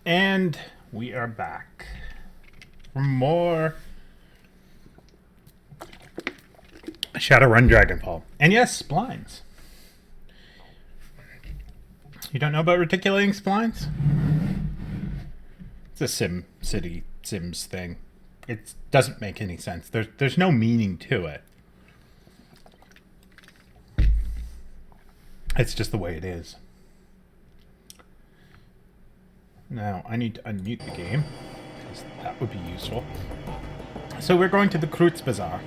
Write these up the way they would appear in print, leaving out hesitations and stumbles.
And we are back for more Shadowrun Dragonfall. And yes, splines. You don't know about reticulating splines? It's a Sims thing. It doesn't make any sense. There's no meaning to it. It's just the way it is. Now, I need to unmute the game, because that would be useful. So we're going to the Kreutz Bazaar.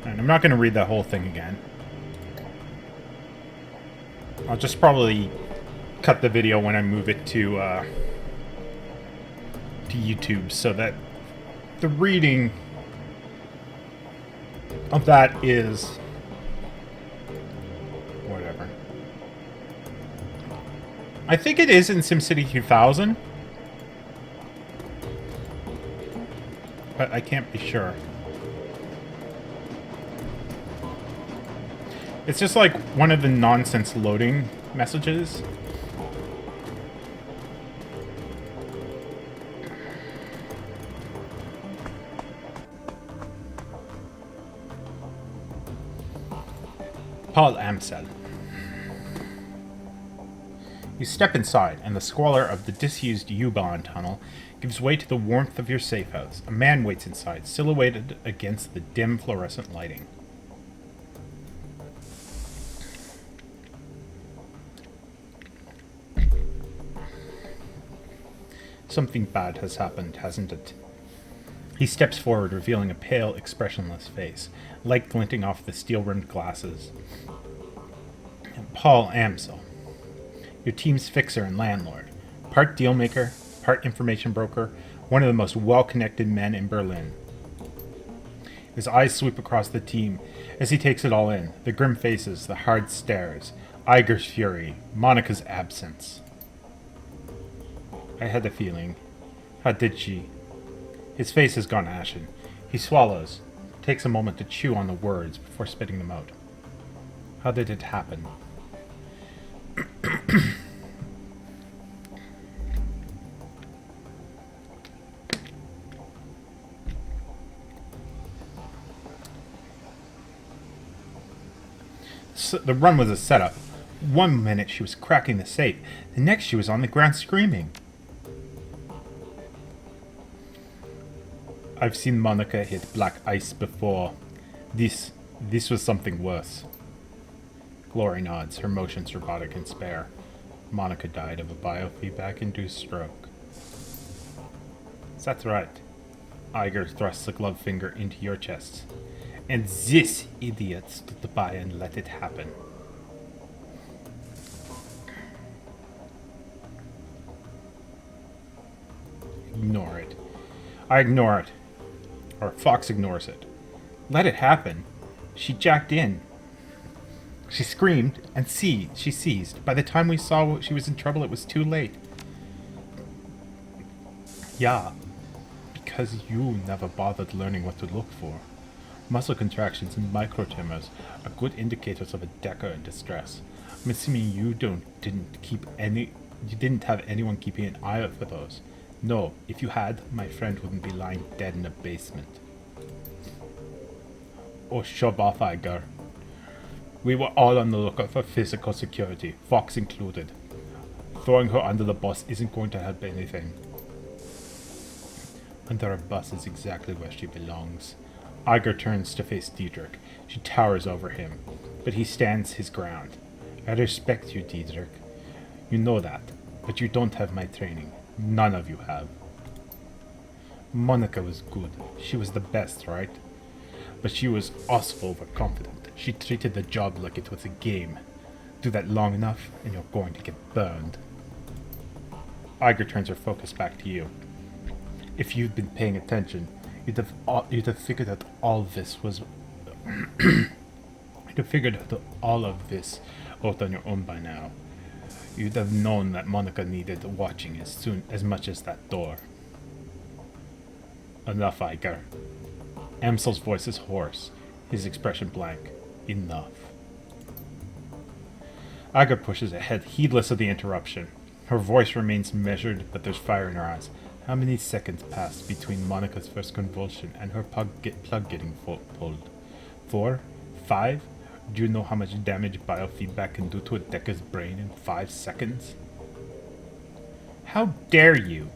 And I'm not going to read the whole thing again. I'll just probably cut the video when I move it to YouTube, so that the reading of that is whatever. I think it is in SimCity 2000, but I can't be sure. It's just like one of the nonsense loading messages. Paul Amsel. You step inside, and the squalor of the disused U-Bahn tunnel gives way to the warmth of your safe house. A man waits inside, silhouetted against the dim fluorescent lighting. Something bad has happened, hasn't it? He steps forward, revealing a pale, expressionless face, light glinting off the steel-rimmed glasses. Paul Amsel, your team's fixer and landlord, part dealmaker, part information broker, one of the most well-connected men in Berlin. His eyes sweep across the team as he takes it all in, the grim faces, the hard stares, Iger's fury, Monica's absence. I had a feeling. How did she? His face has gone ashen. He swallows, takes a moment to chew on the words before spitting them out. How did it happen? So the run was a setup. One minute she was cracking the safe, the next she was on the ground screaming. I've seen Monica hit black ice before. This was something worse. Glory nods, her motions robotic and spare. Monica died of a biofeedback-induced stroke. That's right. Iger thrusts a gloved finger into your chest. And this idiot stood by and let it happen. Ignore it. I ignore it. Or Fox ignores it. Let it happen. She jacked in. She screamed, and she seized. By the time we saw she was in trouble, it was too late. Yeah, because you never bothered learning what to look for. Muscle contractions and microtremors are good indicators of a decker in distress. I'm assuming you didn't have anyone keeping an eye out for those. No, if you had, my friend wouldn't be lying dead in a basement. Oh, shove off, Iger. We were all on the lookout for physical security, Fox included. Throwing her under the bus isn't going to help anything. Under a bus is exactly where she belongs. Iger turns to face Diedrich. She towers over him, but he stands his ground. I respect you, Diedrich. You know that, but you don't have my training. None of you have. Monica was good. She was the best, right? But she was also overconfident. She treated the job like it was a game. Do that long enough, and you're going to get burned. Iger turns her focus back to you. If you'd been paying attention, you'd have figured out all this was... you'd have figured out all of this out on your own by now. You'd have known that Monica needed watching as much as that door. Enough, Iger. Amsel's voice is hoarse, his expression blank. Enough. Aga pushes ahead, heedless of the interruption. Her voice remains measured, but there's fire in her eyes. How many seconds passed between Monica's first convulsion and her plug getting pulled? 4? 5? Do you know how much damage biofeedback can do to a Dekka's brain in 5 seconds? How dare you?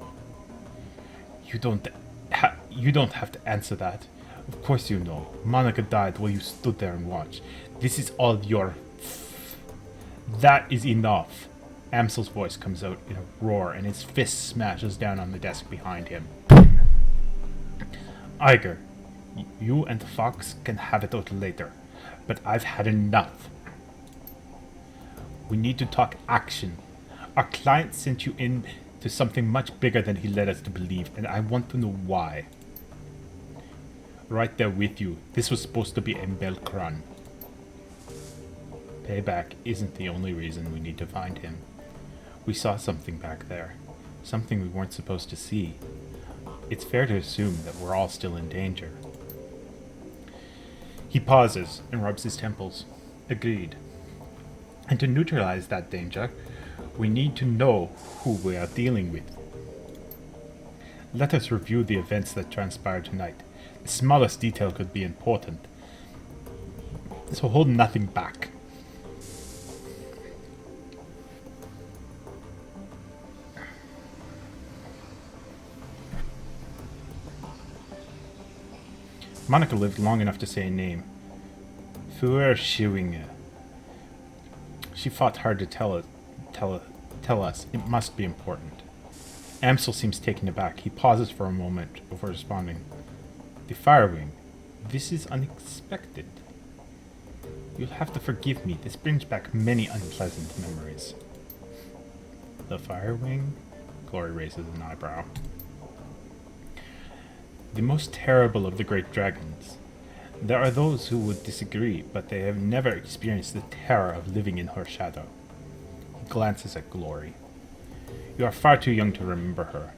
You don't have to answer that. Of course you know. Monica died while you stood there and watched. This is all your... That is enough. Amsel's voice comes out in a roar, and his fist smashes down on the desk behind him. Iger, you and Fox can have it out later, but I've had enough. We need to talk action. Our client sent you in to something much bigger than he led us to believe, and I want to know why. Right there with you, this was supposed to be a Belkran. Payback isn't the only reason we need to find him. We saw something back there. Something we weren't supposed to see. It's fair to assume that we're all still in danger. He pauses and rubs his temples. Agreed. And to neutralize that danger, we need to know who we are dealing with. Let us review the events that transpired tonight. The smallest detail could be important. So hold nothing back. Monica lived long enough to say a name. Fuerschwinge. She fought hard to tell us. It must be important. Amsel seems taken aback. He pauses for a moment before responding. The Firewing. This is unexpected. You'll have to forgive me. This brings back many unpleasant memories. The Firewing? Glory raises an eyebrow. The most terrible of the great dragons. There are those who would disagree, but they have never experienced the terror of living in her shadow. He glances at Glory. You are far too young to remember her,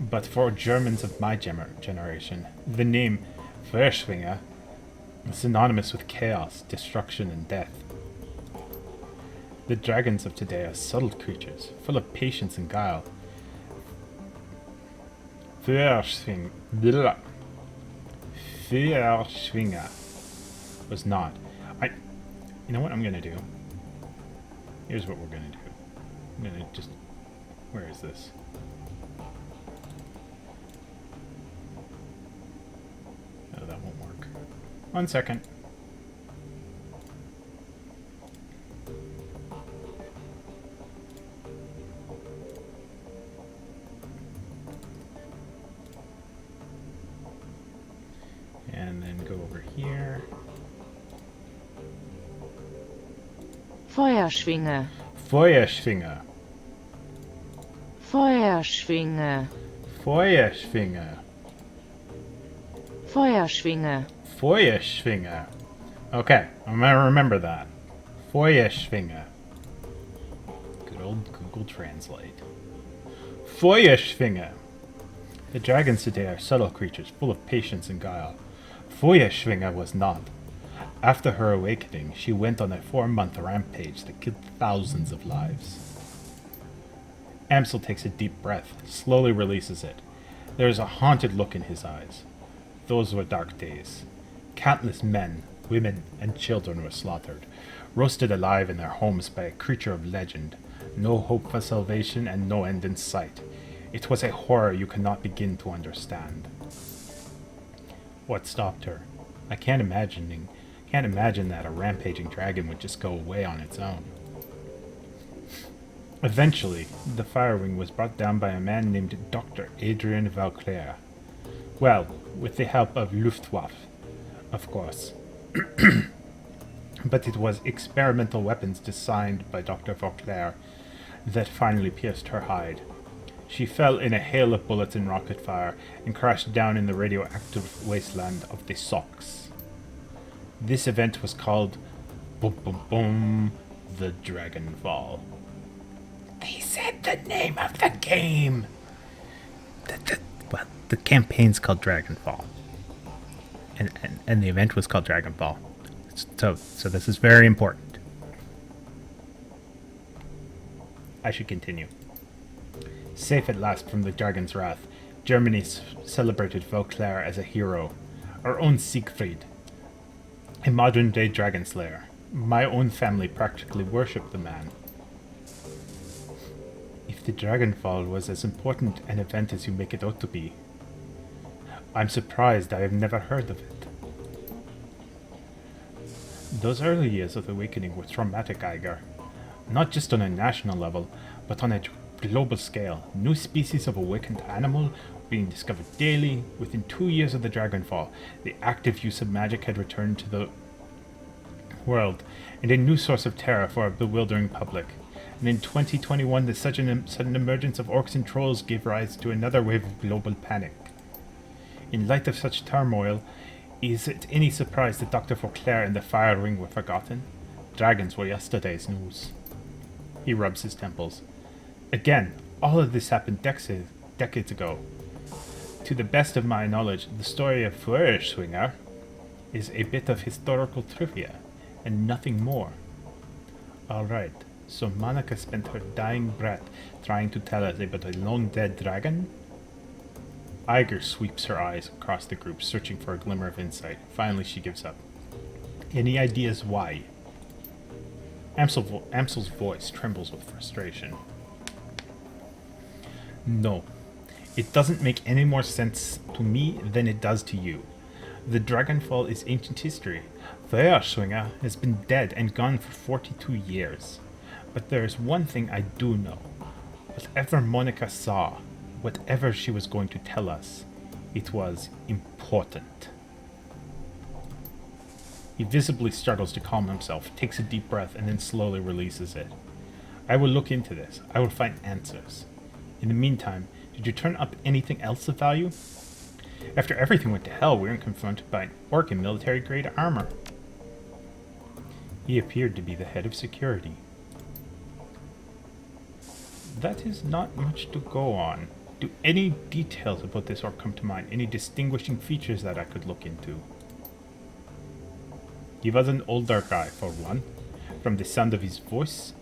but for Germans of my generation, the name Verschwinger is synonymous with chaos, destruction, and death. The dragons of today are subtle creatures, full of patience and guile. Verschwinger was not. You know what I'm gonna do? Here's what we're gonna do. I'm gonna just... Where is this? Oh, that won't work. 1 second. And then go over here. Feuerschwinge. Feuerschwinge. Feuerschwinge. Feuerschwinge. Feuerschwinge. Feuerschwinge. Okay, I'm gonna remember that. Feuerschwinge. Good old Google Translate. Feuerschwinge. The dragons today are subtle creatures, full of patience and guile. Feuerschwinge was not. After her awakening, she went on a 4-month rampage that killed thousands of lives. Amsel takes a deep breath, slowly releases it. There is a haunted look in his eyes. Those were dark days. Countless men, women, and children were slaughtered, roasted alive in their homes by a creature of legend. No hope for salvation and no end in sight. It was a horror you cannot begin to understand. What stopped her? I can't imagine that a rampaging dragon would just go away on its own. Eventually, the Firewing was brought down by a man named Dr. Adrian Valclair. Well, with the help of Luftwaffe, of course. But it was experimental weapons designed by Dr. Valclair that finally pierced her hide. She fell in a hail of bullets and rocket fire and crashed down in the radioactive wasteland of the Sox. This event was called boom boom boom the Dragonfall. They said the name of the game. The campaign's called Dragonfall, and the event was called Dragonfall. So this is very important. I should continue. Safe at last from the dragon's wrath, Germany celebrated Vauclair as a hero. Our own Siegfried, a modern-day dragon slayer. My own family practically worshipped the man. If the Dragonfall was as important an event as you make it out to be, I'm surprised I have never heard of it. Those early years of the Awakening were traumatic, Iger. Not just on a national level, but on a global scale. New species of awakened animal being discovered daily. Within 2 years of the Dragonfall, the active use of magic had returned to the world, and a new source of terror for a bewildering public. And in 2021, the sudden emergence of orcs and trolls gave rise to another wave of global panic. In light of such turmoil, is it any surprise that Dr. Vauclair and the Fire Ring were forgotten? Dragons were yesterday's news. He rubs his temples. Again, all of this happened decades ago. To the best of my knowledge, the story of Feuerswinger is a bit of historical trivia, and nothing more. Alright, so Monica spent her dying breath trying to tell us about a long-dead dragon? Iger sweeps her eyes across the group, searching for a glimmer of insight. Finally, she gives up. Any ideas why? Amsel's voice trembles with frustration. No. It doesn't make any more sense to me than it does to you. The Dragonfall is ancient history. Feuerswinger has been dead and gone for 42 years. But there is one thing I do know. Whatever Monica saw, whatever she was going to tell us, it was important. He visibly struggles to calm himself, takes a deep breath, and then slowly releases it. I will look into this. I will find answers. In the meantime, did you turn up anything else of value? After everything went to hell, we were confronted by an orc in military-grade armor. He appeared to be the head of security. That is not much to go on. Do any details about this orc come to mind? Any distinguishing features that I could look into? He was an older guy, for one. From the sound of his voice,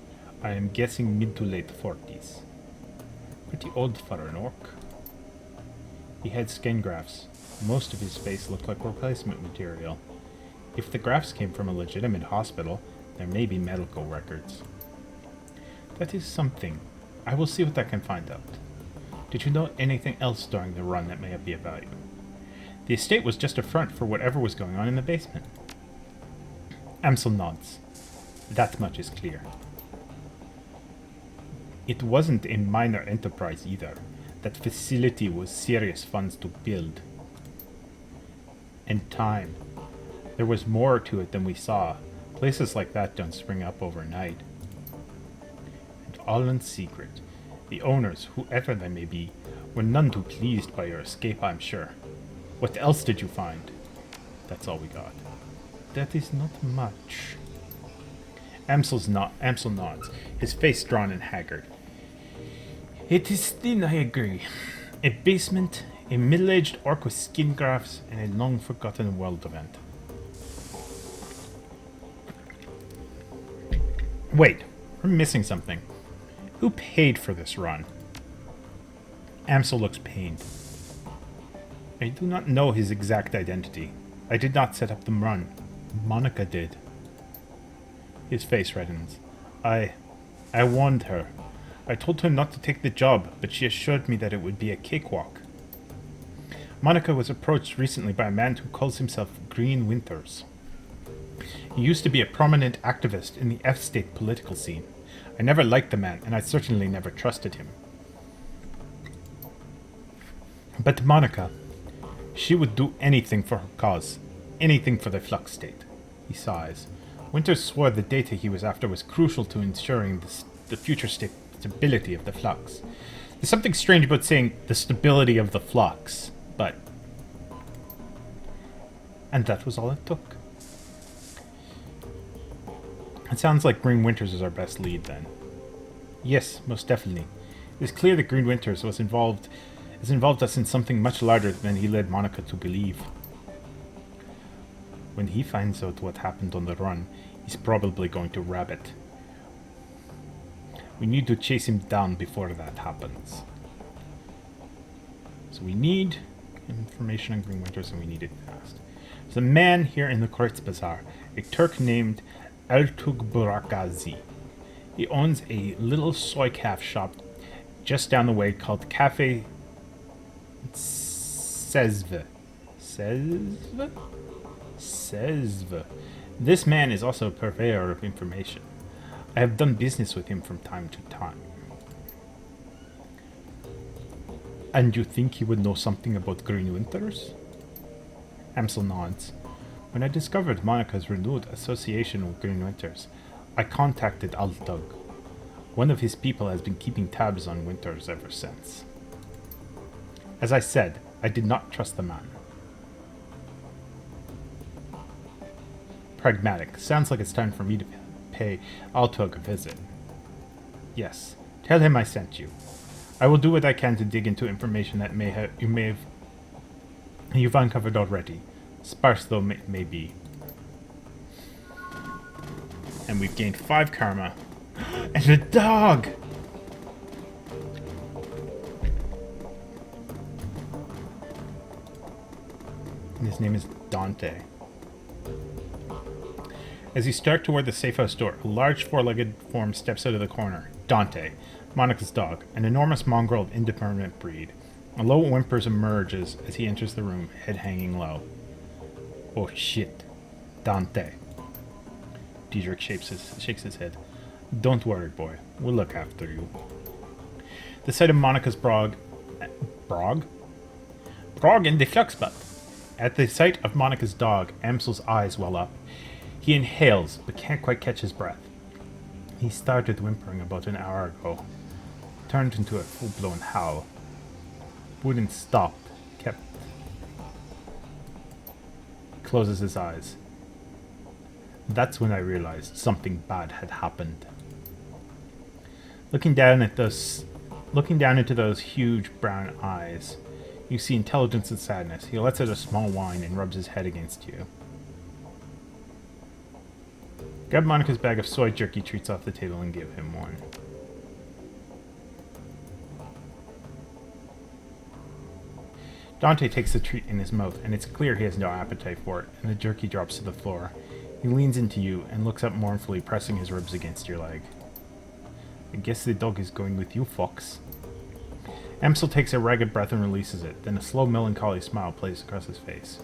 I am guessing mid to late 40s. Pretty old for an orc. He had skin grafts. Most of his face looked like replacement material. If the grafts came from a legitimate hospital, there may be medical records. That is something. I will see what I can find out. Did you know anything else during the run that may be of value? The estate was just a front for whatever was going on in the basement. Amsel nods. That much is clear. It wasn't a minor enterprise either. That facility was serious funds to build. And time. There was more to it than we saw. Places like that don't spring up overnight. And all in secret. The owners, whoever they may be, were none too pleased by your escape, I'm sure. What else did you find? That's all we got. That is not much. Amsel nods, his face drawn and haggard. It is thin, I agree. A basement, a middle-aged orc with skin grafts, and a long-forgotten world event. Wait, we're missing something. Who paid for this run? Amsel looks pained. I do not know his exact identity. I did not set up the run. Monica did. His face reddens. I warned her. I told her not to take the job, but she assured me that it would be a cakewalk. Monica was approached recently by a man who calls himself Green Winters. He used to be a prominent activist in the F-state political scene. I never liked the man, and I certainly never trusted him. But Monica, she would do anything for her cause. Anything for the Flux state. He sighs. Winters swore the data he was after was crucial to ensuring the future stability of the Flux. There's something strange about saying the stability of the Flux, but... And that was all it took. It sounds like Green Winters is our best lead, then. Yes, most definitely. It is clear that Green Winters has involved us in something much larger than he led Monica to believe. When he finds out what happened on the run, he's probably going to rabbit. We need to chase him down before that happens. So we need information on Green Winters, and we need it fast. There's a man here in the Kreutz Bazaar, a Turk named Eltug Burakazi. He owns a little soy calf shop just down the way called Cafe Sezve. Sezve? Sezve. This man is also a purveyor of information. I have done business with him from time to time. And you think he would know something about Green Winters? Amsel nods. When I discovered Monica's renewed association with Green Winters, I contacted Altug. One of his people has been keeping tabs on Winters ever since. As I said, I did not trust the man. Pragmatic. Sounds like it's time for me to pay Altug a visit. Yes, tell him I sent you. I will do what I can to dig into information that you've uncovered already, sparse though it may be. And we've gained 5 karma. And a dog! And his name is Dante. As you start toward the safe house door, a large 4-legged form steps out of the corner. Dante, Monica's dog, an enormous mongrel of indeterminate breed. A low whimpers emerges as he enters the room, head hanging low. Oh shit. Dante. Diedrich shakes his head. Don't worry, boy. We'll look after you. The sight of Monica's Brog in the Fluxbutt. At the sight of Monica's dog, Amsel's eyes well up. He inhales, but can't quite catch his breath. He started whimpering about an hour ago. Turned into a full-blown howl. Wouldn't stop. Kept... Closes his eyes. That's when I realized something bad had happened. Looking down into those huge brown eyes, you see intelligence and sadness. He lets out a small whine and rubs his head against you. Grab Monica's bag of soy jerky treats off the table and give him one. Dante takes the treat in his mouth, and it's clear he has no appetite for it, and the jerky drops to the floor. He leans into you and looks up mournfully, pressing his ribs against your leg. I guess the dog is going with you, Fox. Amsel takes a ragged breath and releases it, then a slow melancholy smile plays across his face.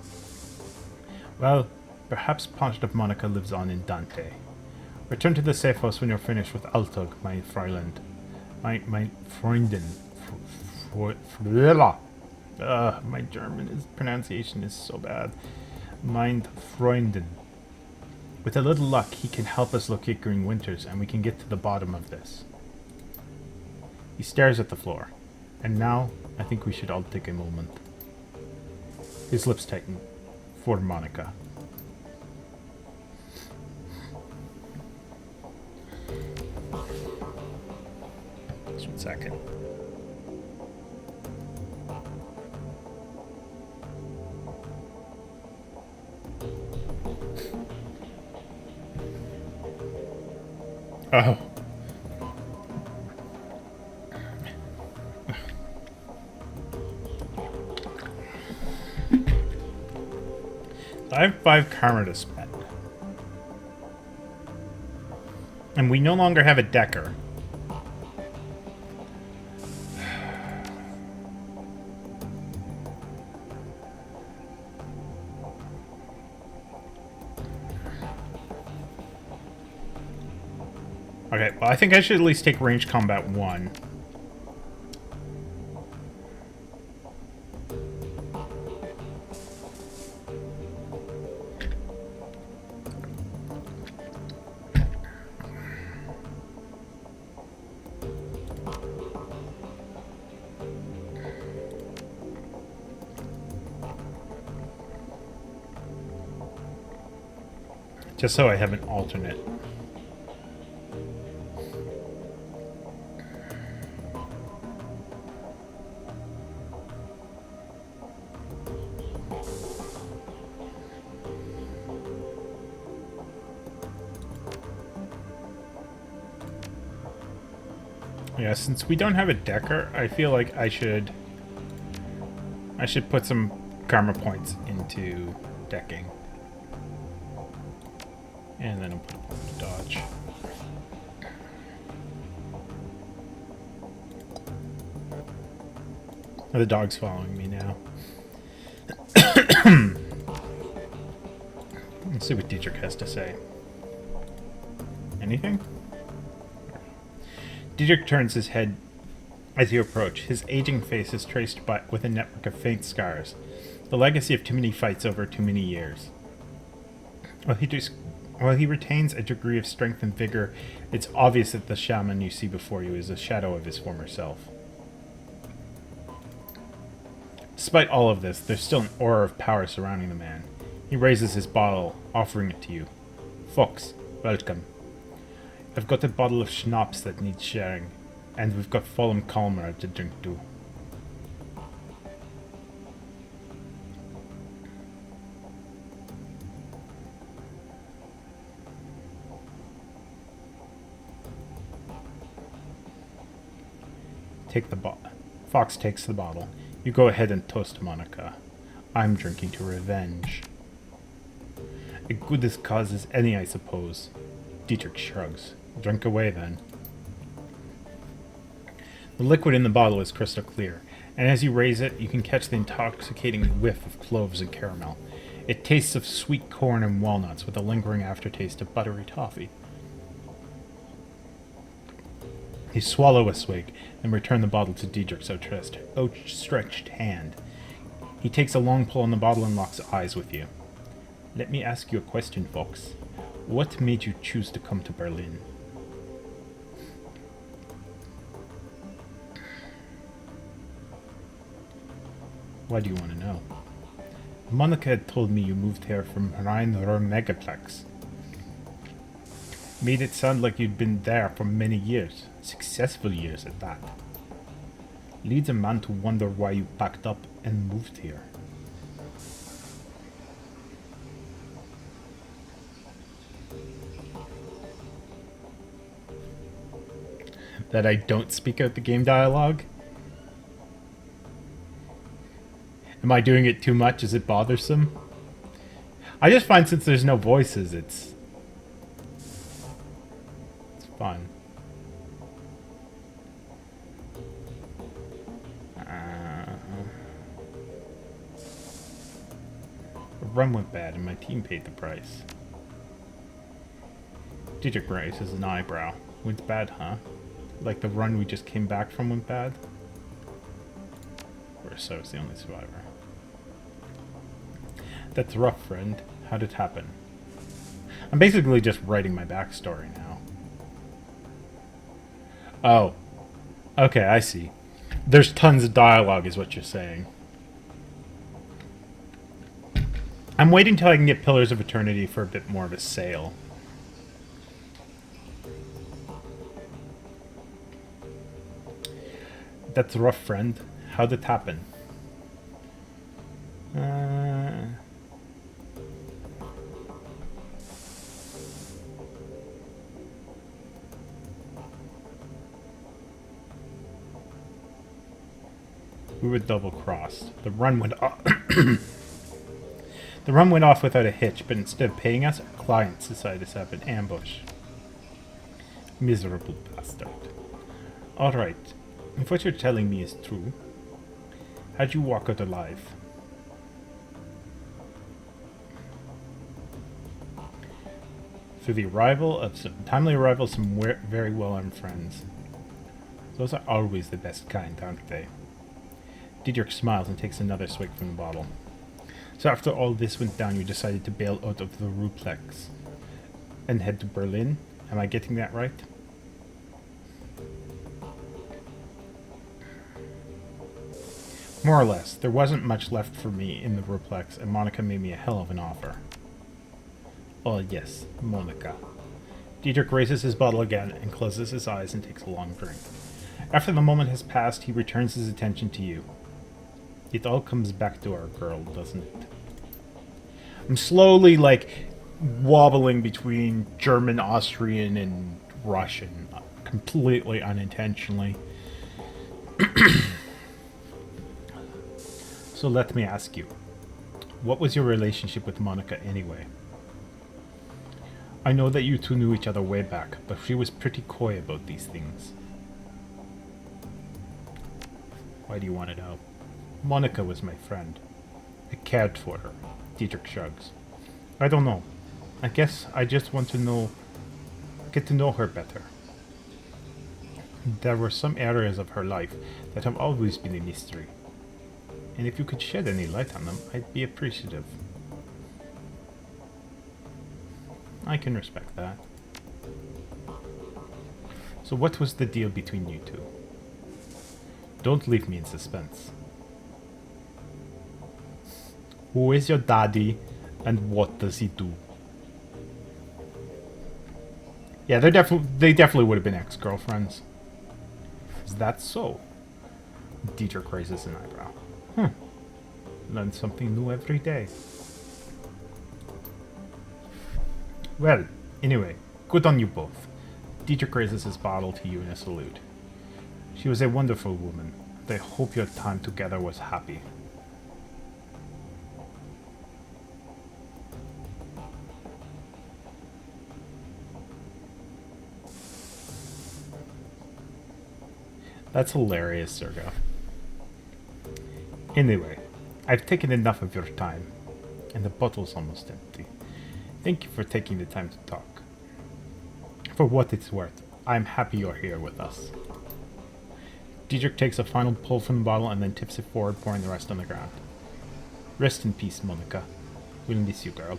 Well, perhaps part of Monica lives on in Dante. Return to the safe house when you're finished with Altug, my Freiland. My Freundin. My German pronunciation is so bad. Mein Freundin. With a little luck, he can help us locate Green Winters, and we can get to the bottom of this. He stares at the floor. And now, I think we should all take a moment. His lips tighten. For Monica. Just 1 second. Oh. I have 5 karma to spend. And we no longer have a Decker. Okay, well, I think I should at least take range combat 1. Just so I have an alternate. Yeah, since we don't have a decker, I feel like I should put some karma points into decking. And then I'll put a point to dodge. The dog's following me now. Let's see what Dietrich has to say. Anything? Dietrich turns his head as you approach. His aging face is traced with a network of faint scars, the legacy of too many fights over too many years. While he retains a degree of strength and vigor, it's obvious that the shaman you see before you is a shadow of his former self. Despite all of this, there's still an aura of power surrounding the man. He raises his bottle, offering it to you. Fox, welcome. I've got a bottle of schnapps that needs sharing, and we've got Fallen Calmer to drink too. Fox takes the bottle. You go ahead and toast Monica. I'm drinking to revenge. A good as cause as any, I suppose. Dietrich shrugs. Drink away, then. The liquid in the bottle is crystal clear, and as you raise it, you can catch the intoxicating whiff of cloves and caramel. It tastes of sweet corn and walnuts with a lingering aftertaste of buttery toffee. You swallow a swig and return the bottle to Dietrich's outstretched hand. He takes a long pull on the bottle and locks eyes with you. Let me ask you a question, Fox. What made you choose to come to Berlin? Why do you want to know? Monica had told me you moved here from Rhine-Ruhr Megaplex. Made it sound like you'd been there for many years. Successful years at that. Leads a man to wonder why you packed up and moved here. That I don't speak out the game dialogue? Am I doing it too much? Is it bothersome? I just find since there's no voices, it's fun. The run went bad and my team paid the price. Dietrich raises an eyebrow. Went bad, huh? Like the run we just came back from went bad? Or so is the only survivor. That's rough, friend. How'd it happen? I'm basically just writing my backstory now. Oh. Okay, I see. There's tons of dialogue is what you're saying. I'm waiting till I can get Pillars of Eternity for a bit more of a sale. That's rough, friend. How'd it happen? We were double-crossed. The run went off. The run went off without a hitch, but instead of paying us, our clients decided to set up an ambush. Miserable bastard. Alright, if what you're telling me is true, how'd you walk out alive? Through the timely arrival of some very well-armed friends. Those are always the best kind, aren't they? Dietrich smiles and takes another swig from the bottle. So after all this went down, you decided to bail out of the Ruplex and head to Berlin? Am I getting that right? More or less. There wasn't much left for me in the Ruplex, and Monica made me a hell of an offer. Oh yes, Monica. Dietrich raises his bottle again and closes his eyes and takes a long drink. After the moment has passed, he returns his attention to you. It all comes back to our girl, doesn't it? I'm slowly, like, wobbling between German, Austrian, and Russian. completely unintentionally. So let me ask you, what was your relationship with Monica anyway? I know that you two knew each other way back, but she was pretty coy about these things. Why do you want to know? Monica was my friend. I cared for her. Dietrich shrugs. I don't know. I guess I just want to get to know her better. There were some areas of her life that have always been a mystery. And if you could shed any light on them, I'd be appreciative. I can respect that. So what was the deal between you two? Don't leave me in suspense. Who is your daddy, and what does he do? Yeah, they definitely would have been ex-girlfriends. Is that so? Dietrich raises an eyebrow. Learn something new every day. Well, anyway, good on you both. Dietrich raises his bottle to you in a salute. She was a wonderful woman, and I hope your time together was happy. That's hilarious, Sergo. Anyway, I've taken enough of your time, and the bottle's almost empty. Thank you for taking the time to talk. For what it's worth, I'm happy you're here with us. Dietrich takes a final pull from the bottle and then tips it forward, pouring the rest on the ground. Rest in peace, Monica. We'll miss you, girl.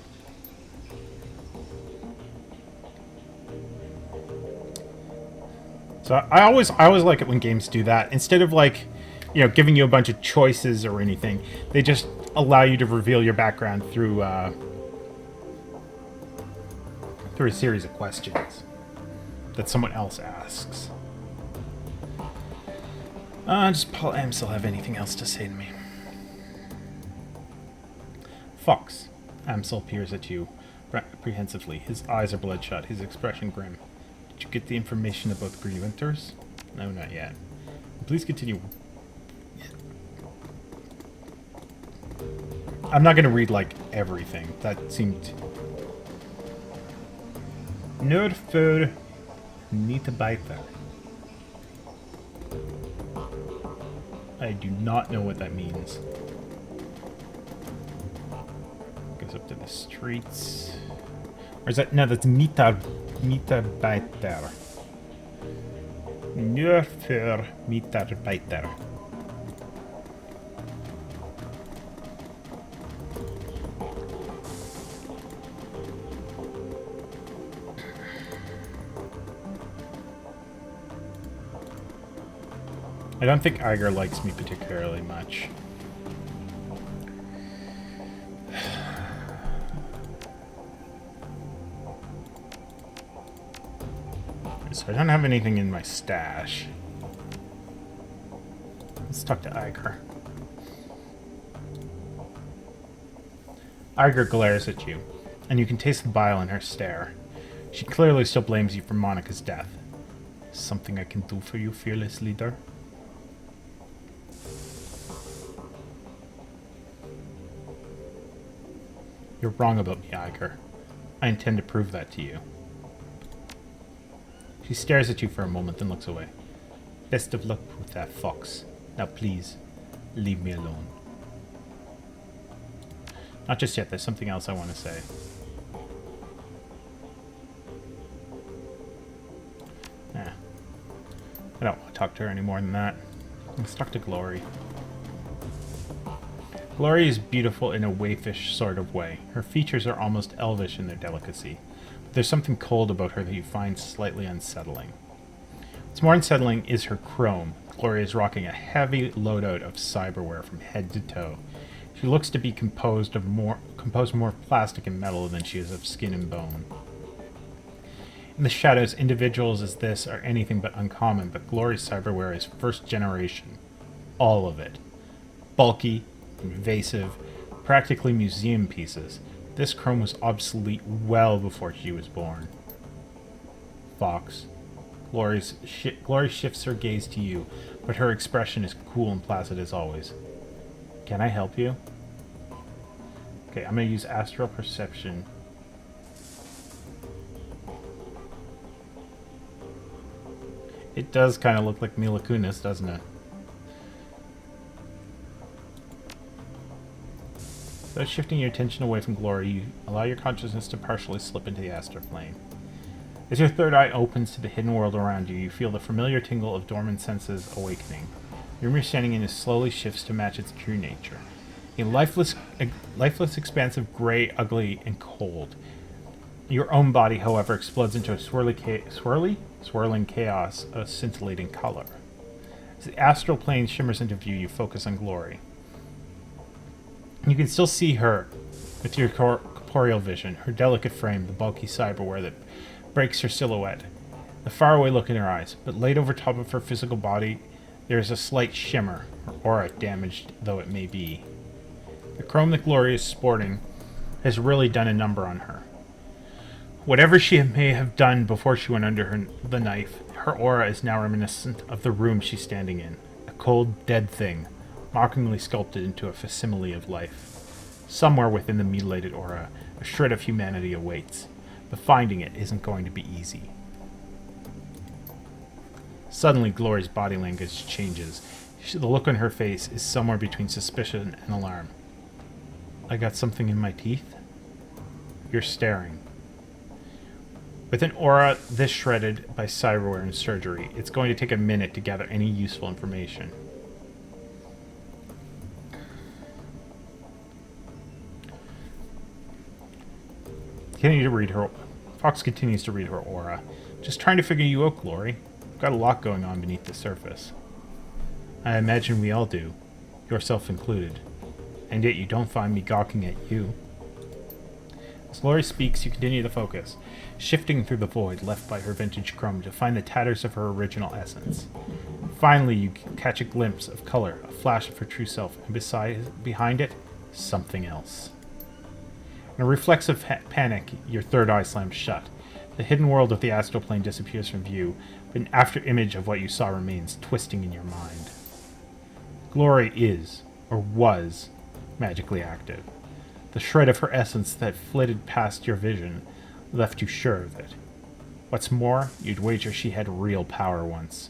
So I always like it when games do that. Instead of like, giving you a bunch of choices or anything, they just allow you to reveal your background through a series of questions that someone else asks. Does Paul Amsel have anything else to say to me? Fox. Amsel peers at you apprehensively. His eyes are bloodshot, his expression grim. Did you get the information about the Green Winters? No, not yet. Please continue. I'm not going to read, like, everything. That seemed... Nerd för Nitabiter. I do not know what that means. Goes up to the streets. Or is that... No, that's Mitarbeiter. Nerd för Mitarbeiter. I don't think Iger likes me particularly much. So I don't have anything in my stash. Let's talk to Iger. Iger glares at you, and you can taste the bile in her stare. She clearly still blames you for Monica's death. Something I can do for you, fearless leader? You're wrong about me, Iger. I intend to prove that to you. She stares at you for a moment, then looks away. Best of luck with that, Fox. Now please, leave me alone. Not just yet, there's something else I want to say. I don't want to talk to her any more than that. Let's talk to Glory. Glory is beautiful in a waifish sort of way. Her features are almost elvish in their delicacy. But there's something cold about her that you find slightly unsettling. What's more unsettling is her chrome. Glory is rocking a heavy loadout of cyberware from head to toe. She looks to be composed more of plastic and metal than she is of skin and bone. In the shadows, individuals as this are anything but uncommon, but Glory's cyberware is first generation. All of it. Bulky, invasive, practically museum pieces. This chrome was obsolete well before she was born. Fox, Glory shifts her gaze to you, but her expression is cool and placid as always. Can I help you? Okay, I'm going to use astral perception. It does kind of look like Mila Kunis, doesn't it? So shifting your attention away from Glory, you allow your consciousness to partially slip into the astral plane. As your third eye opens to the hidden world around you, you feel the familiar tingle of dormant senses awakening. The room you're standing in slowly shifts to match its true nature. A lifeless expanse of gray, ugly, and cold. Your own body, however, explodes into a swirling chaos of scintillating color. As the astral plane shimmers into view, you focus on Glory. You can still see her with your corporeal vision, her delicate frame, the bulky cyberware that breaks her silhouette, the faraway look in her eyes, but laid over top of her physical body, there is a slight shimmer, her aura damaged though it may be. The chrome that Glory is sporting has really done a number on her. Whatever she may have done before she went under the knife, her aura is now reminiscent of the room she's standing in, a cold, dead thing, mockingly sculpted into a facsimile of life. Somewhere within the mutilated aura, a shred of humanity awaits, but finding it isn't going to be easy. Suddenly, Glory's body language changes. The look on her face is somewhere between suspicion and alarm. I got something in my teeth? You're staring. With an aura this shredded by cyberware and surgery, it's going to take a minute to gather any useful information. Fox continues to read her aura. Just trying to figure you out, Glory. Got a lot going on beneath the surface. I imagine we all do, yourself included. And yet you don't find me gawking at you. As Glory speaks, you continue to focus, shifting through the void left by her vintage chrome to find the tatters of her original essence. Finally, you catch a glimpse of color, a flash of her true self, and behind it, something else. In a reflexive panic, your third eye slams shut. The hidden world of the astral plane disappears from view, but an after-image of what you saw remains, twisting in your mind. Glory is, or was, magically active. The shred of her essence that flitted past your vision left you sure of it. What's more, you'd wager she had real power once.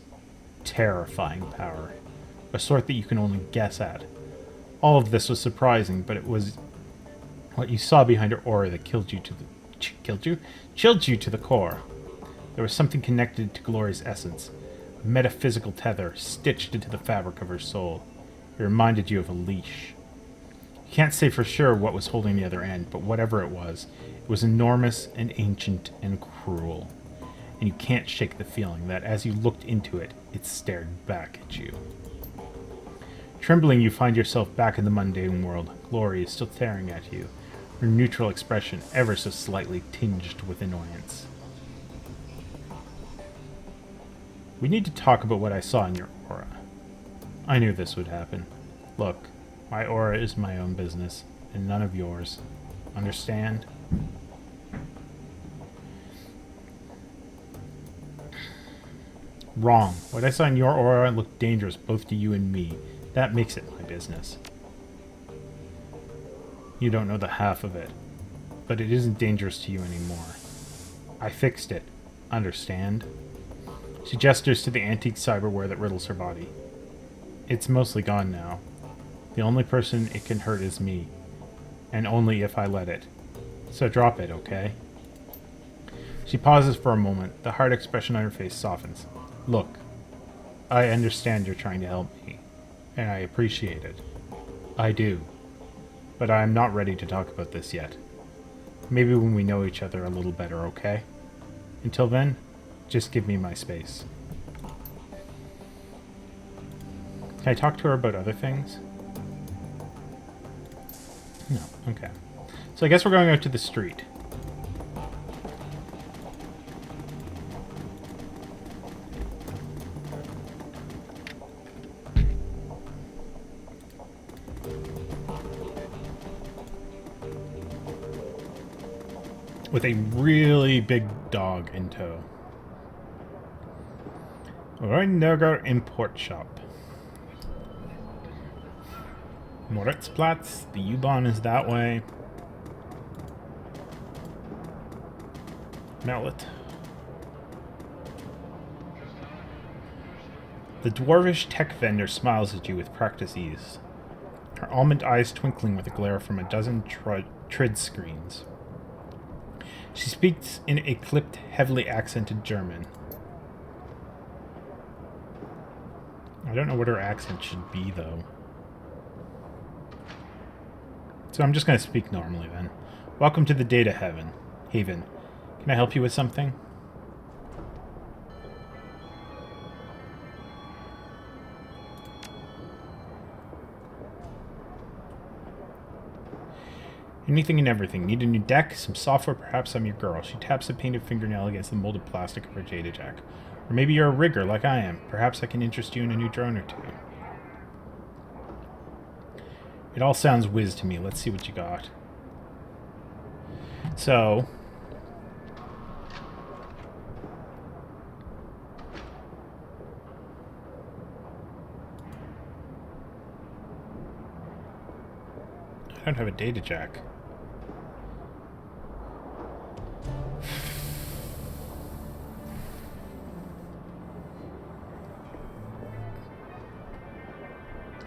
Terrifying power. A sort that you can only guess at. All of this was surprising, but it was what you saw behind her aura that chilled you to the core. There was something connected to Glory's essence, a metaphysical tether stitched into the fabric of her soul. It reminded you of a leash. You can't say for sure what was holding the other end, but whatever it was enormous and ancient and cruel. And you can't shake the feeling that as you looked into it, it stared back at you. Trembling, you find yourself back in the mundane world. Glory is still staring at you, her neutral expression ever so slightly tinged with annoyance. We need to talk about what I saw in your aura. I knew this would happen. Look, my aura is my own business, and none of yours. Understand? Wrong. What I saw in your aura looked dangerous both to you and me. That makes it my business. You don't know the half of it, but it isn't dangerous to you anymore. I fixed it. Understand? She gestures to the antique cyberware that riddles her body. It's mostly gone now. The only person it can hurt is me, and only if I let it. So drop it, okay? She pauses for a moment. The hard expression on her face softens. Look, I understand you're trying to help me, and I appreciate it. I do. But I am not ready to talk about this yet. Maybe when we know each other a little better, okay? Until then, just give me my space. Can I talk to her about other things? No, okay. So I guess we're going out to the street. With a really big dog in tow. Rheinberger Import Shop. Moritzplatz. The U-Bahn is that way. Mallet. The dwarvish tech vendor smiles at you with practice ease, her almond eyes twinkling with a glare from a dozen trid screens. She speaks in a clipped, heavily accented German. I don't know what her accent should be, though. So I'm just going to speak normally, then. Welcome to the Data Haven. Can I help you with something? Anything and everything. Need a new deck? Some software? Perhaps I'm your girl. She taps a painted fingernail against the molded plastic of her data jack. Or maybe you're a rigger like I am. Perhaps I can interest you in a new drone or two. It all sounds whiz to me. Let's see what you got. So... I don't have a data jack.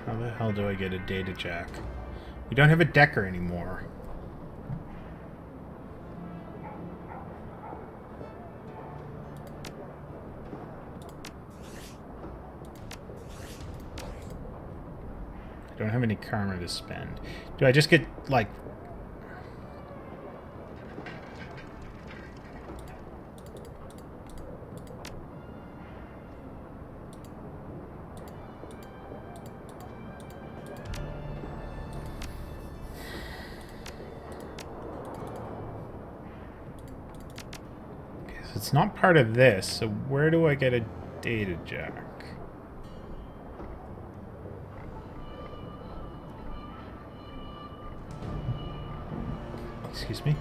How the hell do I get a data jack? We don't have a decker anymore. I don't have any karma to spend. Do I just get, like... Okay, so it's not part of this, so where do I get a data jack? Excuse me.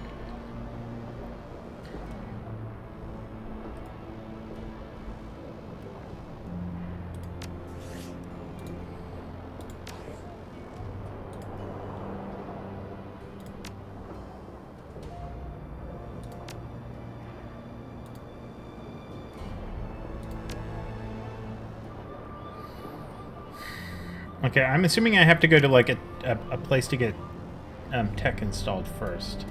Okay, I'm assuming I have to go to like a place to get tech installed first.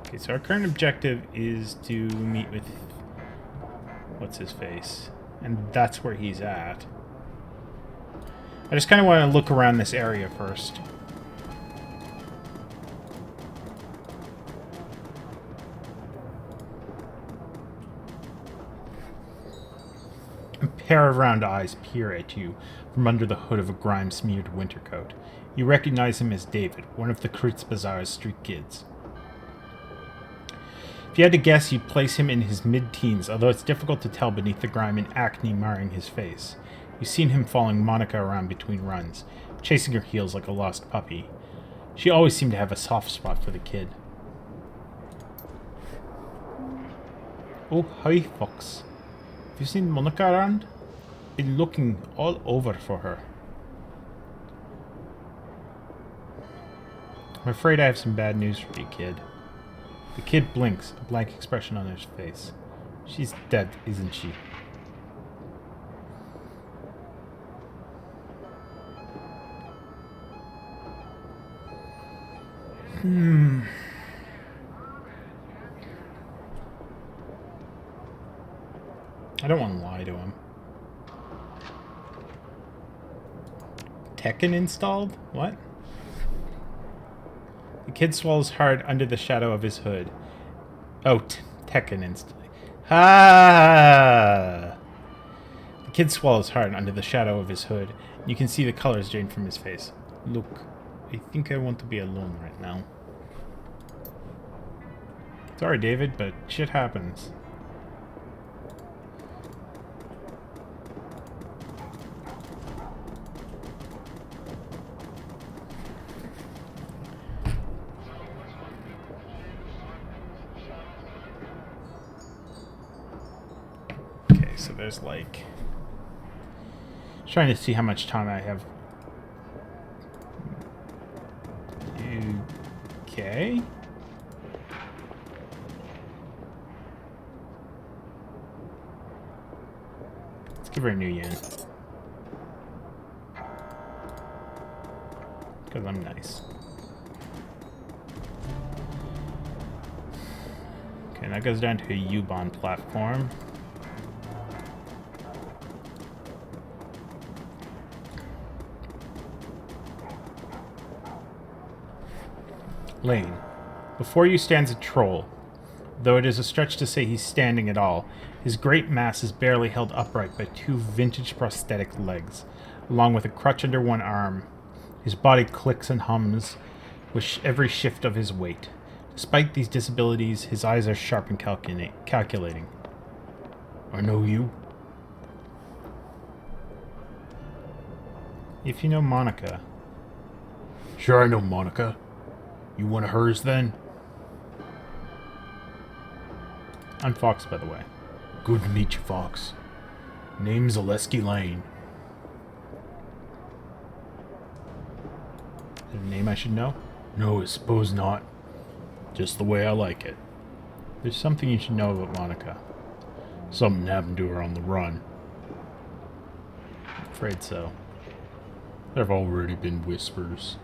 Okay, so our current objective is to meet with what's his face, and that's where he's at. I just kind of want to look around this area first. A pair of round eyes peer at you from under the hood of a grime-smeared winter coat. You recognize him as David, one of the Kritz Bazaar's street kids. If you had to guess, you'd place him in his mid-teens, although it's difficult to tell beneath the grime and acne marring his face. You've seen him following Monica around between runs, chasing her heels like a lost puppy. She always seemed to have a soft spot for the kid. Oh, hi, Fox. Have you seen Monica around? Been looking all over for her. I'm afraid I have some bad news for you, kid. The kid blinks, a blank expression on his face. She's dead, isn't she? I don't want to lie to him. Tekken installed? What? The kid swallows hard under the shadow of his hood. Oh, Tekken installed. Ah! The kid swallows hard under the shadow of his hood. You can see the colors drain from his face. Look, I think I want to be alone right now. Sorry, David, but shit happens. so there's like... Trying to see how much time I have. Okay. Let's give her a new yen. Because I'm nice. Okay, that goes down to a U-Bahn platform. Lane. Before you stands a troll. Though it is a stretch to say he's standing at all, his great mass is barely held upright by two vintage prosthetic legs, along with a crutch under one arm. His body clicks and hums with every shift of his weight. Despite these disabilities, his eyes are sharp and calculating. I know you. If you know Monica. Sure I know Monica. You one of hers, then? I'm Fox, by the way. Good to meet you, Fox. Name's Oleski Lane. Is there a name I should know? No, I suppose not. Just the way I like it. There's something you should know about Monica. Something happened to her on the run. I'm afraid so. There have already been whispers.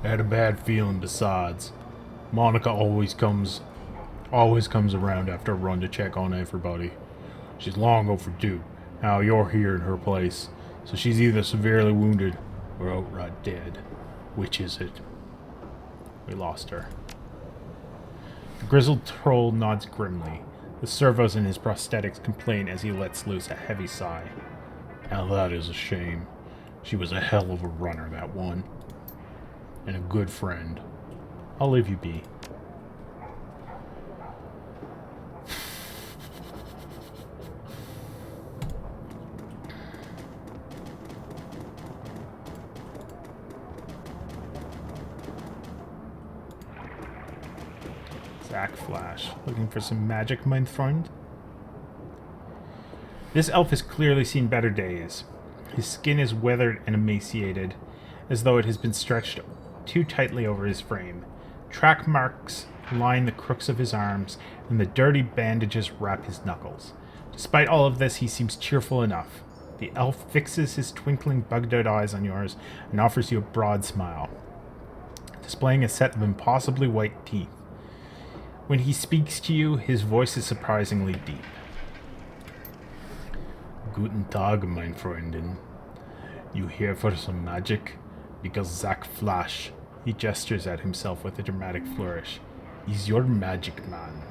I had a bad feeling besides. Monica always comes around after a run to check on everybody. She's long overdue. Now you're here in her place, so she's either severely wounded or outright dead. Which is it? We lost her. The grizzled troll nods grimly. The servos in his prosthetics complain as he lets loose a heavy sigh. Now that is a shame. She was a hell of a runner, that one. And a good friend. I'll leave you be. Zack Flash. Looking for some magic, mein Freund? This elf has clearly seen better days. His skin is weathered and emaciated, as though it has been stretched too tightly over his frame. Track marks line the crooks of his arms, and the dirty bandages wrap his knuckles. Despite all of this, he seems cheerful enough. The elf fixes his twinkling, bugged-out eyes on yours and offers you a broad smile, displaying a set of impossibly white teeth. When he speaks to you, his voice is surprisingly deep. Guten Tag, mein Freundin. You here for some magic? Because Zack Flash, he gestures at himself with a dramatic flourish, is your magic man.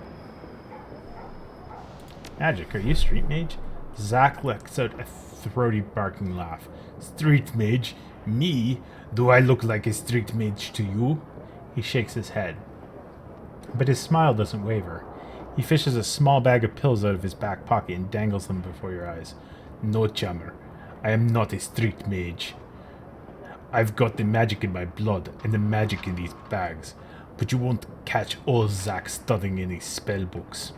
Magic? Are you a street mage? Zack lets out a throaty barking laugh. Street mage? Me? Do I look like a street mage to you? He shakes his head. But his smile doesn't waver. He fishes a small bag of pills out of his back pocket and dangles them before your eyes. No, chammer. I am not a street mage. I've got the magic in my blood and the magic in these bags, but you won't catch old Zack studying any spell books.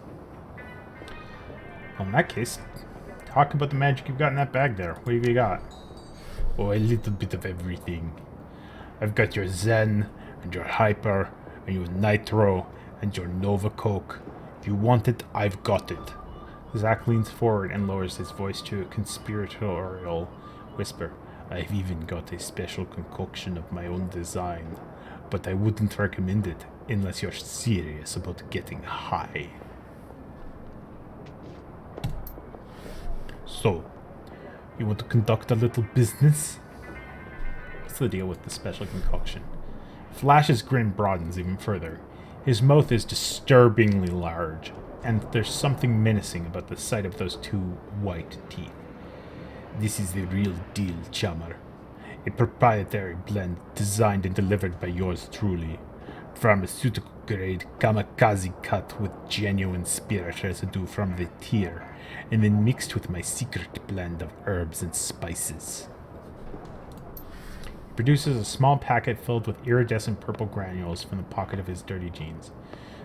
Well, in that case, talk about the magic you've got in that bag there. What have you got? Oh, a little bit of everything. I've got your Zen, and your Hyper, and your Nitro, and your Nova Coke. If you want it, I've got it. Zack leans forward and lowers his voice to a conspiratorial whisper. I've even got a special concoction of my own design, but I wouldn't recommend it unless you're serious about getting high. So, you want to conduct a little business? What's the deal with the special concoction? Flash's grin broadens even further. His mouth is disturbingly large, and there's something menacing about the sight of those two white teeth. This is the real deal, chammer. A proprietary blend designed and delivered by yours truly. Pharmaceutical-grade kamikaze cut with genuine spirit residue from the tear, and then mixed with my secret blend of herbs and spices. He produces a small packet filled with iridescent purple granules from the pocket of his dirty jeans.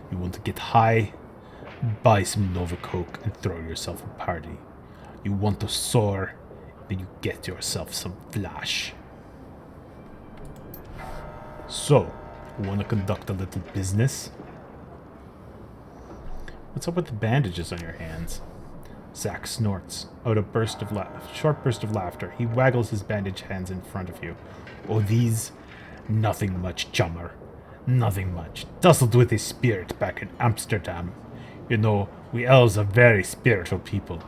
You want to get high? Buy some Nova Coke and throw yourself a party. You want to soar, then you get yourself some flash. So, wanna conduct a little business? What's up with the bandages on your hands? Zack snorts. Out a short burst of laughter, he waggles his bandaged hands in front of you. Oh, these? Nothing much, chummer. Nothing much. Tussled with his spirit back in Amsterdam. You know, we elves are very spiritual people.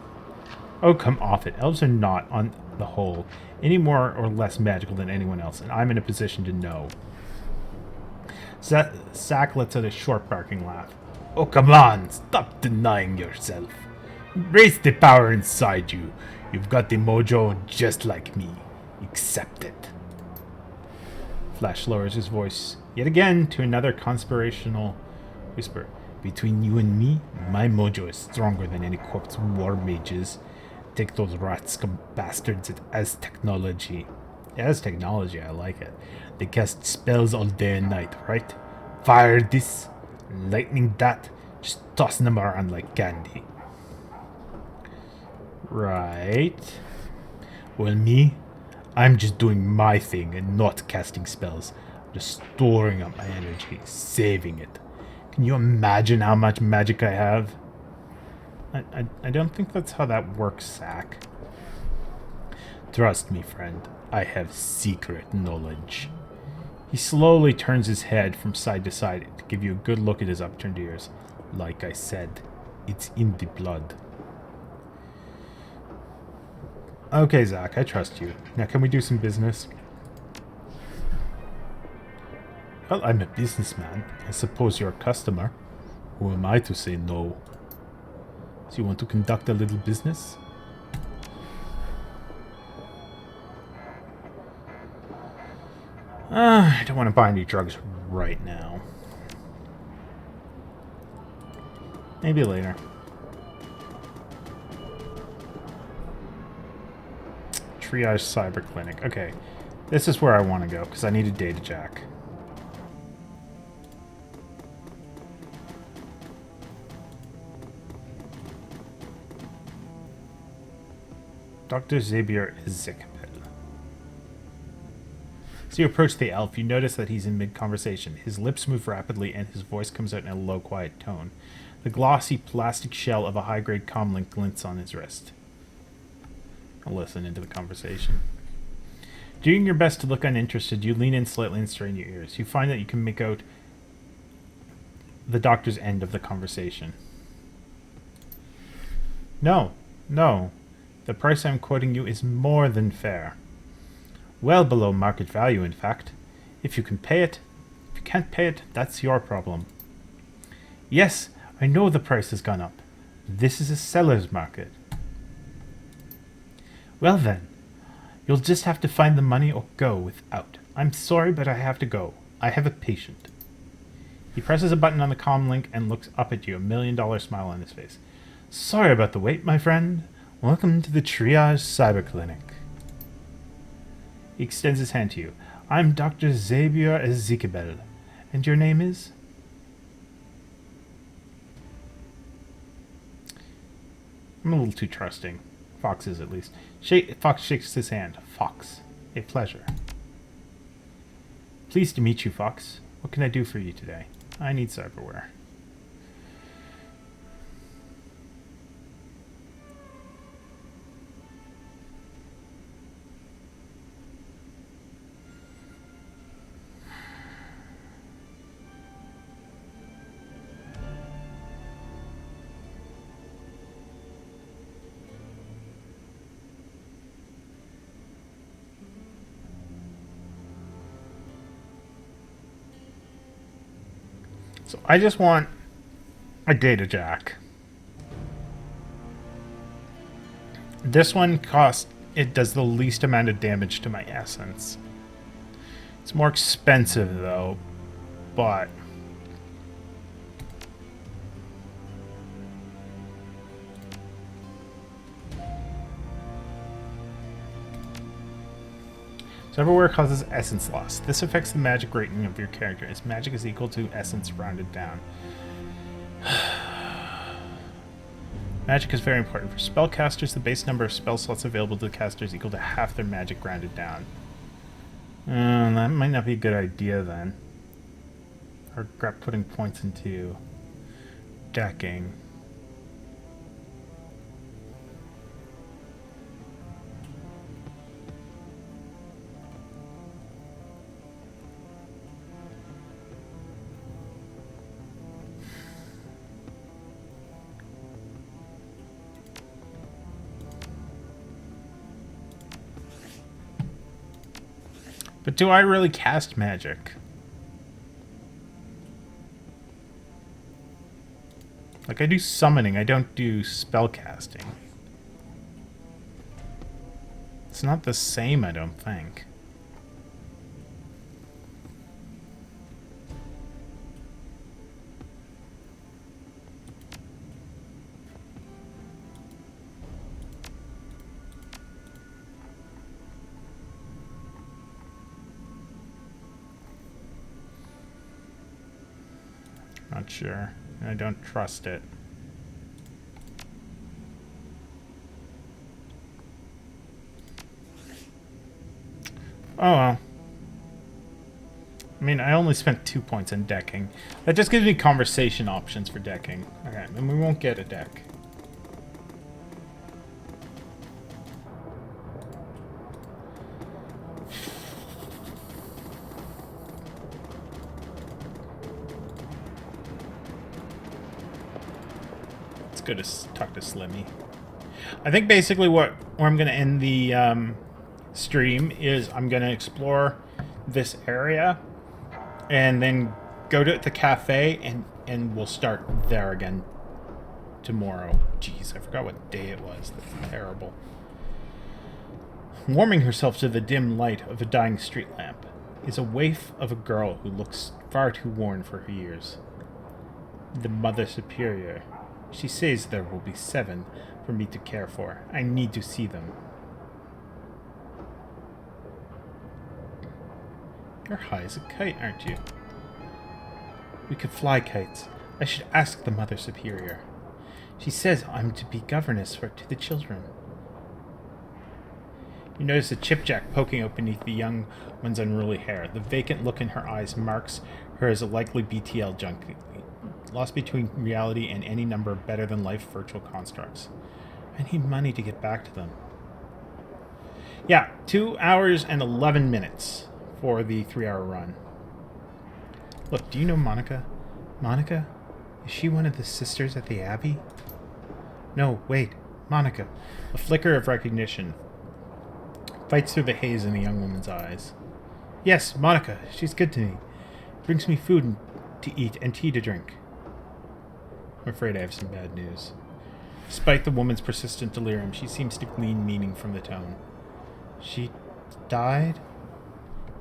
Oh, come off it. Elves are not, on the whole, any more or less magical than anyone else, and I'm in a position to know. Zack lets out a short barking laugh. Oh, come on! Stop denying yourself. Embrace the power inside you. You've got the mojo just like me. Accept it. Flash lowers his voice yet again to another conspirational whisper. Between you and me, my mojo is stronger than any corpse war mages. Take those rat scum bastards as technology. As technology, I like it. They cast spells all day and night, right? Fire this, lightning that, just tossing them around like candy. Right. Well, me, I'm just doing my thing and not casting spells. I'm just storing up my energy, saving it. Can you imagine how much magic I have? I don't think that's how that works, Zack. Trust me, friend. I have secret knowledge. He slowly turns his head from side to side to give you a good look at his upturned ears. Like I said, it's in the blood. Okay, Zack, I trust you. Now, can we do some business? Well, I'm a businessman. I suppose you're a customer. Who am I to say no? So you want to conduct a little business? I don't want to buy any drugs right now. Maybe later. Triage Cyber Clinic. Okay. This is where I want to go, because I need a data jack. Dr. Xavier Ezekiel. As you approach the elf, you notice that he's in mid-conversation. His lips move rapidly, and his voice comes out in a low, quiet tone. The glossy plastic shell of a high-grade comlink glints on his wrist. I'll listen into the conversation. Doing your best to look uninterested, you lean in slightly and strain your ears. You find that you can make out the doctor's end of the conversation. No. The price I'm quoting you is more than fair. Well below market value, in fact. If you can pay it. If you can't pay it, that's your problem. Yes, I know the price has gone up. This is a seller's market. Well then, you'll just have to find the money or go without. I'm sorry, but I have to go. I have a patient. He presses a button on the comm link and looks up at you, $1 million smile on his face. Sorry about the wait, my friend. Welcome to the Triage Cyber Clinic. He extends his hand to you. I'm Dr. Xavier Ezekiel. And your name is? I'm a little too trusting. Fox is, at least. Fox shakes his hand. Fox. A pleasure. Pleased to meet you, Fox. What can I do for you today? I need cyberware. So I just want a data jack. This one it does the least amount of damage to my essence. It's more expensive though, but Cyberware causes essence loss. This affects the magic rating of your character, as magic is equal to essence rounded down. Magic is very important. For spellcasters, the base number of spell slots available to the caster is equal to half their magic grounded down. That might not be a good idea then. Or regret putting points into decking. But do I really cast magic? Like, I do summoning, I don't do spell casting. It's not the same, I don't think. Not sure. I don't trust it. Oh well. I mean, I only spent 2 points in decking. That just gives me conversation options for decking. Okay, and we won't get a deck. Good to talk to Slimmy. I think basically where I'm going to end the stream is I'm going to explore this area and then go to the cafe and we'll start there again tomorrow. Jeez, I forgot what day it was. That's terrible. Warming herself to the dim light of a dying street lamp is a waif of a girl who looks far too worn for her years. The Mother Superior. She says there will be 7 for me to care for. I need to see them. You're high as a kite, aren't you? We could fly kites. I should ask the Mother Superior. She says I'm to be governess to the children. You notice a chipjack poking out beneath the young one's unruly hair. The vacant look in her eyes marks her as a likely BTL junkie. Lost between reality and any number of better-than-life virtual constructs. I need money to get back to them. Yeah, 2 hours and 11 minutes for the 3-hour run. Look, do you know Monica? Monica? Is she one of the sisters at the Abbey? No, wait. Monica. A flicker of recognition fights through the haze in the young woman's eyes. Yes, Monica. She's good to me. Brings me food to eat and tea to drink. I'm afraid I have some bad news. Despite the woman's persistent delirium, she seems to glean meaning from the tone. She died?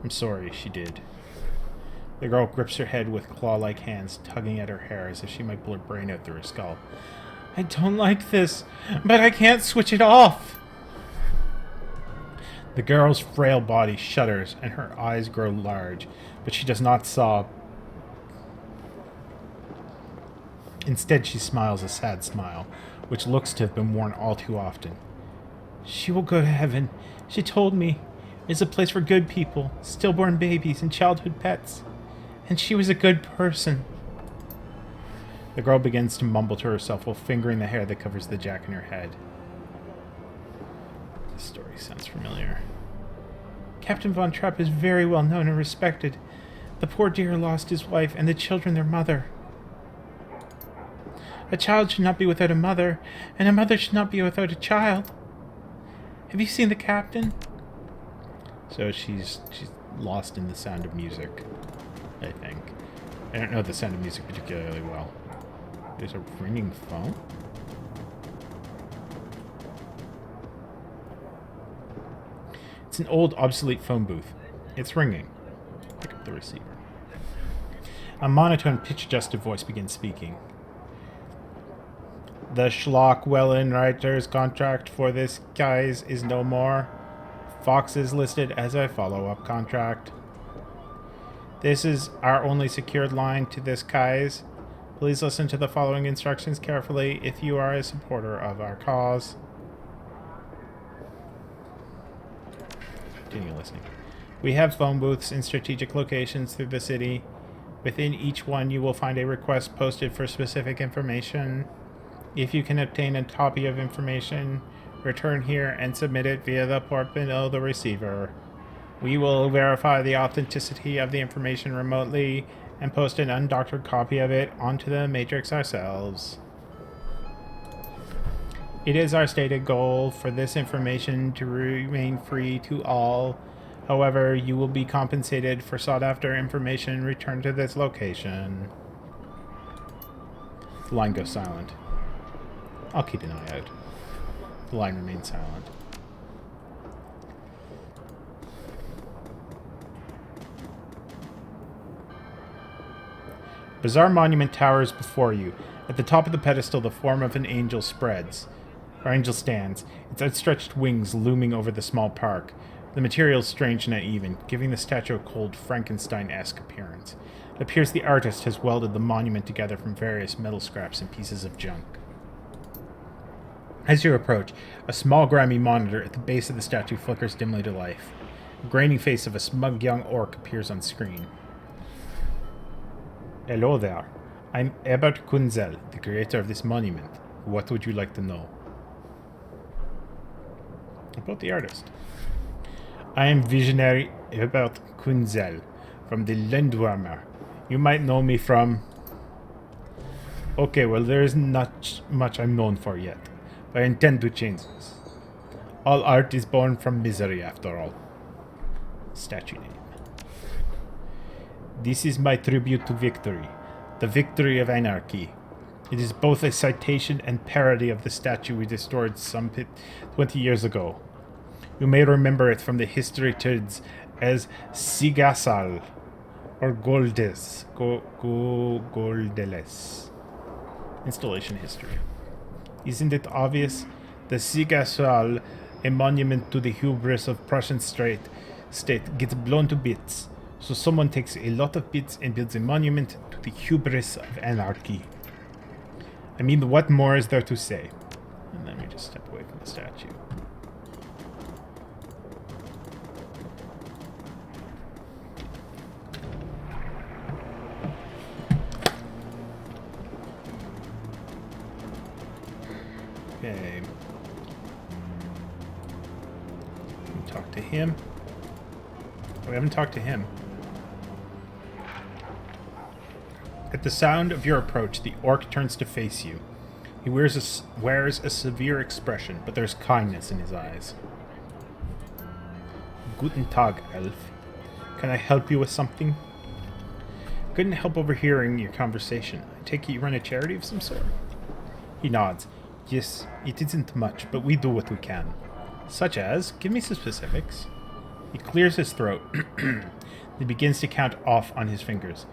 I'm sorry, she did. The girl grips her head with claw-like hands, tugging at her hair as if she might pull her brain out through her skull. I don't like this, but I can't switch it off! The girl's frail body shudders and her eyes grow large, but she does not sob. Instead, she smiles a sad smile, which looks to have been worn all too often. She will go to heaven. She told me. It's a place for good people, stillborn babies, and childhood pets. And she was a good person. The girl begins to mumble to herself while fingering the hair that covers the jack in her head. This story sounds familiar. Captain Von Trapp is very well known and respected. The poor dear lost his wife and the children their mother. A child should not be without a mother, and a mother should not be without a child. Have you seen the captain? So she's lost in the Sound of Music, I think. I don't know the Sound of Music particularly well. There's a ringing phone? It's an old, obsolete phone booth. It's ringing. Pick up the receiver. A monotone, pitch-adjusted voice begins speaking. The Schlockwellen writer's contract for this guise is no more. Fox is listed as a follow-up contract. This is our only secured line to this guise. Please listen to the following instructions carefully if you are a supporter of our cause. Continue listening. We have phone booths in strategic locations through the city. Within each one, you will find a request posted for specific information. If you can obtain a copy of information, return here and submit it via the port below the receiver. We will verify the authenticity of the information remotely and post an undoctored copy of it onto the Matrix ourselves. It is our stated goal for this information to remain free to all. However, you will be compensated for sought-after information returned to this location. The line goes silent. I'll keep an eye out. The line remains silent. Bizarre monument towers before you. At the top of the pedestal, the form of an angel stands, its outstretched wings looming over the small park. The material is strange and uneven, giving the statue a cold Frankenstein-esque appearance. It appears the artist has welded the monument together from various metal scraps and pieces of junk. As you approach, a small grimy monitor at the base of the statue flickers dimly to life. The graining face of a smug young orc appears on screen. Hello there. I'm Ebert Kunzel, the creator of this monument. What would you like to know? About the artist. I am visionary Ebert Kunzel from the Lindwormer. You might know me from... Okay, well, there isn't much I'm known for yet, but I intend to change this. All art is born from misery, after all. Statue name. This is my tribute to victory, the victory of anarchy. It is both a citation and parody of the statue we destroyed some 20 years ago. You may remember it from the history turds as Sigasal or Goldes. Goldeles. Installation history. Isn't it obvious? The Sigasal, a monument to the hubris of Prussian state, gets blown to bits. So someone takes a lot of bits and builds a monument to the hubris of anarchy. I mean, what more is there to say? And let me just step away from the statue. Okay. Talk to him. Oh, we haven't talked to him. At the sound of your approach, the orc turns to face you. He wears a severe expression, but there's kindness in his eyes. Guten Tag, elf. Can I help you with something? Couldn't help overhearing your conversation. I take it you run a charity of some sort? He nods. Yes, it isn't much, but we do what we can. Such as? Give me some specifics. He clears his throat. He begins to count off on his fingers.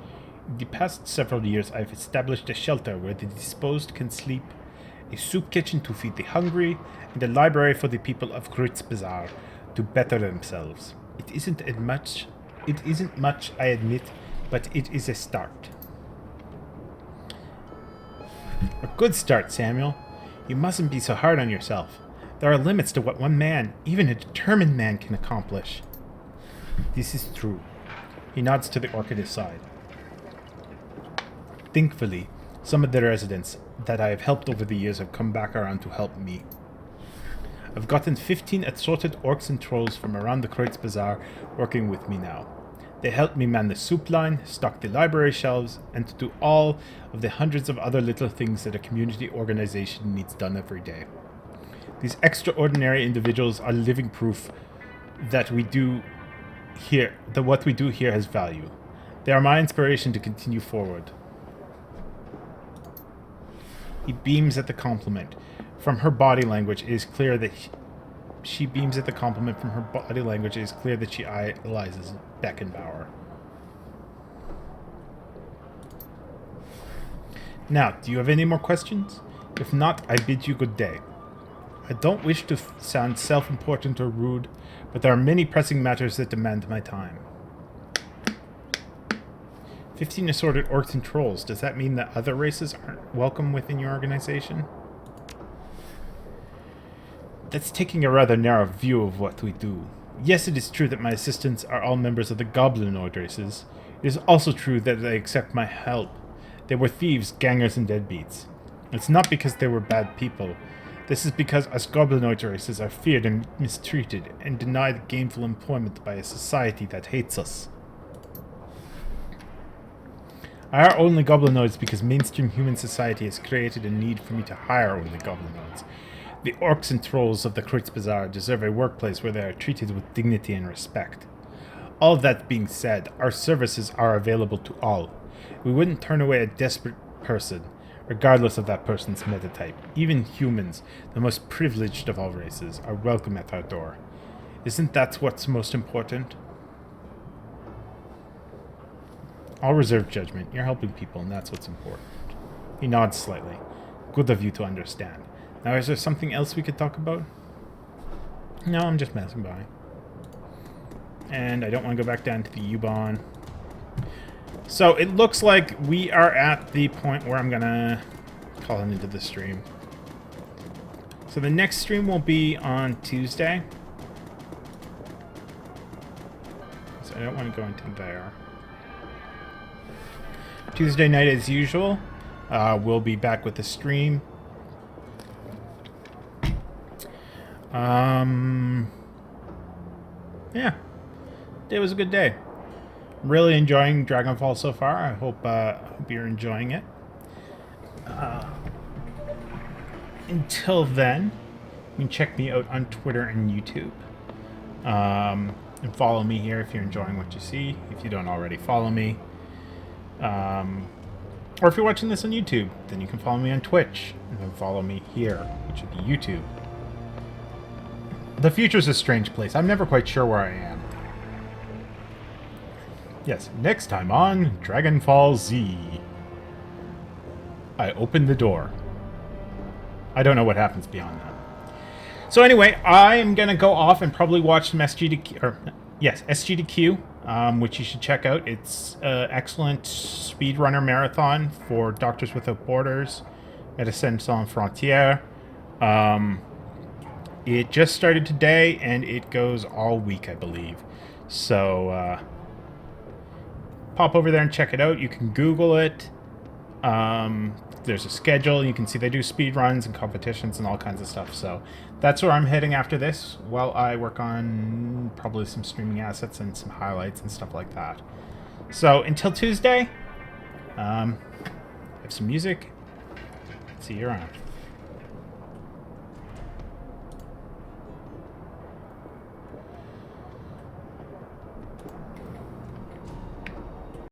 In the past several years, I've established a shelter where the disposed can sleep, a soup kitchen to feed the hungry, and a library for the people of Kreutz Bazaar to better themselves. It isn't much, I admit, but it is a start. A good start, Samuel. You mustn't be so hard on yourself. There are limits to what one man, even a determined man, can accomplish. This is true. He nods to the orc at his side. Thankfully, some of the residents that I have helped over the years have come back around to help me. I've gotten 15 assorted orcs and trolls from around the Kreutz Bazaar working with me now. They help me man the soup line, stock the library shelves, and to do all of the hundreds of other little things that a community organization needs done every day. These extraordinary individuals are living proof that what we do here has value. They are my inspiration to continue forward. He beams at the compliment. From her body language, it is clear that she idolizes Beckenbauer. Now, do you have any more questions? If not, I bid you good day. I don't wish to sound self-important or rude, but there are many pressing matters that demand my time. 15 assorted orcs and trolls. Does that mean that other races aren't welcome within your organization? That's taking a rather narrow view of what we do. Yes, it is true that my assistants are all members of the goblinoid races. It is also true that they accept my help. They were thieves, gangers, and deadbeats. It's not because they were bad people. This is because us goblinoid races are feared and mistreated, and denied gainful employment by a society that hates us. I hire only goblinoids because mainstream human society has created a need for me to hire only goblinoids. The orcs and trolls of the Kreutz Bazaar deserve a workplace where they are treated with dignity and respect. All that being said, our services are available to all. We wouldn't turn away a desperate person, regardless of that person's metatype. Even humans, the most privileged of all races, are welcome at our door. Isn't that what's most important? I'll reserve judgment. You're helping people, and that's what's important. He nods slightly. Good of you to understand. Now, is there something else we could talk about? No, I'm just messing by. And I don't want to go back down to the U-Bahn. So, it looks like we are at the point where I'm going to call it into the stream. So, the next stream will be on Tuesday. So, I don't want to go into there. Tuesday night, as usual, we'll be back with the stream. Yeah, it was a good day. Really enjoying Dragonfall so far. I hope you're enjoying it. Until then, you can check me out on Twitter and YouTube. And follow me here if you're enjoying what you see. If you don't already follow me. Or if you're watching this on YouTube, then you can follow me on Twitch. And then follow me here, which would be YouTube. The future's a strange place. I'm never quite sure where I am. Yes, next time on Dragonfall Z. I open the door. I don't know what happens beyond that. So anyway, I'm going to go off and probably watch some SGDQ, which you should check out. It's an excellent speedrunner marathon for Doctors Without Borders, Médecins Sans Frontières. It just started today, and it goes all week, I believe. So, pop over there and check it out. You can Google it. There's a schedule. You can see they do speed runs and competitions and all kinds of stuff. So, that's where I'm heading after this, while I work on probably some streaming assets and some highlights and stuff like that. So, until Tuesday, have some music. See you around.